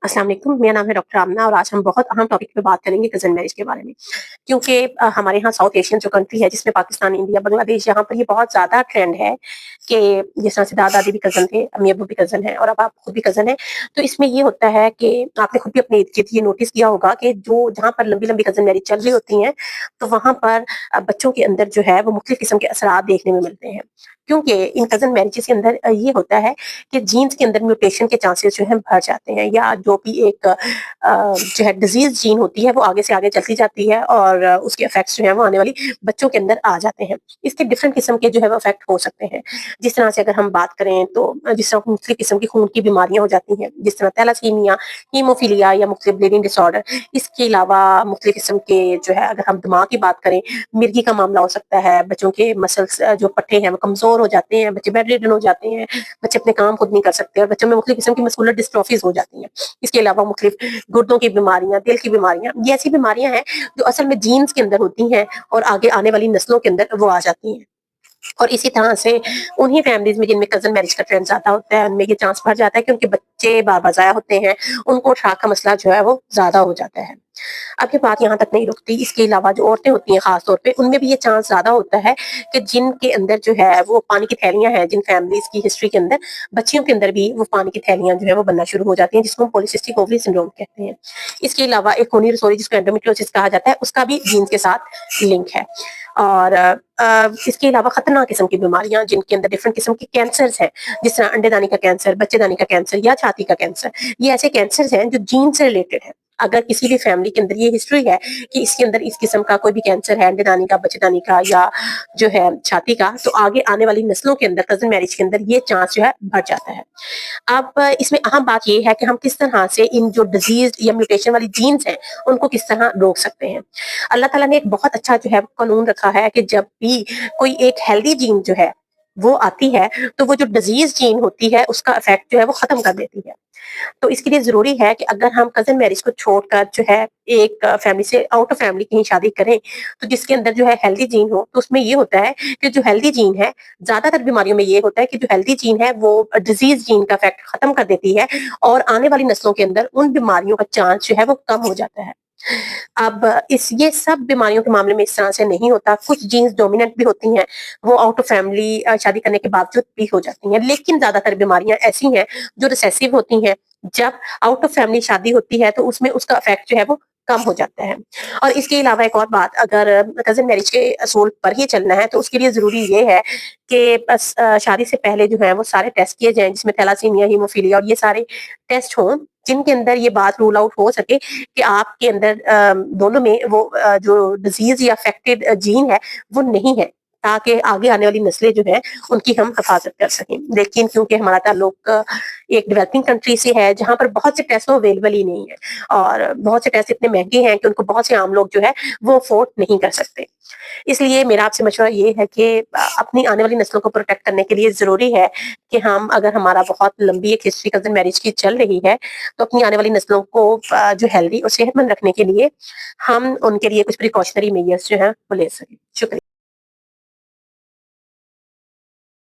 अस्सलाम वालेकुम, मेरा नाम है डॉक्टर आमना और आज हम बहुत अहम टॉपिक पे बात करेंगे कज़न मैरिज के बारे में। क्योंकि हमारे यहाँ साउथ एशियन जो कंट्री है जिसमें पाकिस्तान, इंडिया, बांग्लादेश यहाँ पर ये बहुत ज़्यादा ट्रेंड है कि जिस तरह से दादा-दादी भी कज़न थे, अम्मी-अब्बू भी कज़न हैं और अब आप खुद भी कज़न हैं। तो इसमें ये होता है कि आपने खुद भी अपने इर्द-गिर्द ये नोटिस किया होगा कि जो जहाँ पर लंबी-लंबी कज़न मैरिज चल रही होती हैं, तो वहाँ पर बच्चों के अंदर जो है वो मुख्तलिफ किस्म के असरात देखने में मिलते हैं। क्योंकि इन कज़न मैरिजेज़ के अंदर ये होता है कि जीन्स के अंदर म्यूटेशन के चांसेस जो हैं बढ़ जाते हैं या जो भी एक जो है डिजीज़ जीन होती है वो आगे से आगे चलती जाती है और उसके इफ़ेक्ट्स जो हैं वो आने वाली बच्चों के अंदर आ जाते हैं। इसके डिफरेंट किस्म के जो है वो इफ़ेक्ट हो सकते हैं। जिस तरह से अगर हम बात करें तो जिस तरह मुख्तलिफ किस्म की खून की बीमारियाँ हो जाती हैं, जिस तरह थैलासीमिया, हीमोफीलिया या मुख्तलिफ ब्लीडिंग डिसऑर्डर। इसके अलावा मुख्तलिफ किस्म के जो है अगर हम दिमाग की बात करें, मिर्गी का मामला हो सकता है, बच्चों के मसल्स जो पट्टे हैं वो कमज़ोर हो जाते हैं, बच्चे बेड रिडन हो जाते हैं, बच्चे अपने काम खुद नहीं कर सकते और बच्चों में मुख्तलिफ किस्म की मस्कुलर डिस्ट्रॉफीज़ हो जाती हैं। इसके अलावा मुख्तलिफ गुर्दों की बीमारियाँ, दिल की बीमारियाँ, ये ऐसी बीमारियाँ हैं जो असल में जीन्स के अंदर होती हैं और आगे आने वाली नस्लों के अंदर वो आ जाती हैं। और इसी तरह से उन्हीं फैमिलीज़ में जिनमें कज़न मैरिज का ट्रेंड ज़्यादा होता है, उनमें ये चांस बढ़ जाता है कि उनके बच्चे बार-बार ज़ाया होते हैं, उनको शाक का मसला जो है वो ज़्यादा हो जाता है। अब ये बात यहाँ तक नहीं रुकती, इसके अलावा जो औरतें होती हैं ख़ास तौर पे, उनमें भी ये चांस ज़्यादा होता है कि जिनके अंदर जो है वो पानी की थैलियाँ हैं, जिन फैमिलीज़ की हिस्ट्री के अंदर, बच्चियों के अंदर भी वो पानी की थैलियाँ जो है वो बनना शुरू हो जाती हैं, जिसको हम पॉलीसिस्टिक ओवरी सिंड्रोम कहते हैं। इसके अलावा एक खूनी रसोली जिसको एंडोमेट्रियोसिस कहा जाता है, उसका भी जीन्स के साथ लिंक है। और इसके अलावा खतरनाक किस्म की बीमारियाँ जिनके अंदर डिफरेंट किस्म के कैंसर्स हैं, जिस तरह अंडेदानी का कैंसर, बच्चेदानी का कैंसर या छाती का कैंसर। ये ऐसे कैंसर्स हैं जो जीन से रिलेटेड है। अगर किसी भी फैमिली के अंदर ये हिस्ट्री है कि इसके अंदर इस किस्म का कोई भी कैंसर है, अंडेदानी का, बच्चेदानी का या जो है छाती का, तो आगे आने वाली नस्लों के अंदर कज़न मैरिज के अंदर ये चांस जो है बढ़ जाता है। अब इसमें अहम बात ये है कि हम किस तरह से इन जो डिजीज़ या म्यूटेशन वाली जीन्स हैं, उनको किस तरह रोक सकते हैं। अल्लाह ताला ने एक बहुत अच्छा जो है कानून रखा है कि जब भी कोई एक हेल्दी जीन जो है, वो आती है, तो वो जो डिजीज़ जीन होती है, उसका इफ़ेक्ट जो है वो ख़त्म कर देती है। तो इसके लिए ज़रूरी है कि अगर हम कज़न मैरिज को छोड़कर जो है एक फैमिली से आउट ऑफ फैमिली कहीं शादी करें, तो जिसके अंदर जो है हेल्दी जीन हो, तो उसमें ये होता है कि जो हेल्दी जीन है, ज़्यादातर बीमारियों में ये होता है कि जो हेल्दी जीन है वो डिज़ीज़ जीन का इफ़ेक्ट ख़त्म कर देती है और आने वाली नस्लों के अंदर उन बीमारियों का चांस जो है वो कम हो जाता है। अब इस ये सब बीमारियों के मामले में इस तरह से नहीं होता। कुछ जीन्स डोमिनेंट भी होती हैं, वो आउट ऑफ फैमिली शादी करने के बावजूद भी हो जाती हैं। लेकिन ज़्यादातर बीमारियाँ ऐसी हैं जो रिसेसिव होती हैं। जब आउट ऑफ फैमिली शादी होती है तो उसमें उसका इफ़ेक्ट जो है वो कम हो जाता है। और इसके अलावा एक और बात, अगर कज़न मैरिज के असूल पर ही चलना है तो उसके लिए ज़रूरी ये है कि बस शादी से पहले जो है वो सारे टेस्ट किए जाएँ जिसमें थैलासीमिया, हीमोफीलिया और ये सारे टेस्ट हों, जिनके अंदर ये बात रूल आउट हो सके कि आपके अंदर दोनों में वो जो डिज़ीज़ या अफ़ेक्टेड जीन है, वो नहीं है, ताकि आगे आने वाली नस्लें जो हैं, उनकी हम हिफ़ाज़त कर सकें। लेकिन क्योंकि हमारा ताल्लुक एक डेवलपिंग कंट्री से है, जहाँ पर बहुत से टेस्ट तो अवेलेबल ही नहीं है और बहुत से टेस्ट इतने महँगे हैं कि उनको बहुत से आम लोग जो है, वो अफ़ोर्ड नहीं कर सकते। इसलिए मेरा आपसे मशवरा ये है कि अपनी आने वाली नस्लों को प्रोटेक्ट करने के लिए ज़रूरी है कि हम, अगर हमारा बहुत लंबी एक हिस्ट्री कज़न मैरिज की चल रही है, तो अपनी आने वाली नस्लों को जो हेल्दी और सेहतमंद रखने के लिए हम उनके लिए कुछ प्रिकॉशनरी मेजर्स जो हैं वो ले सकें। शुक्रिया।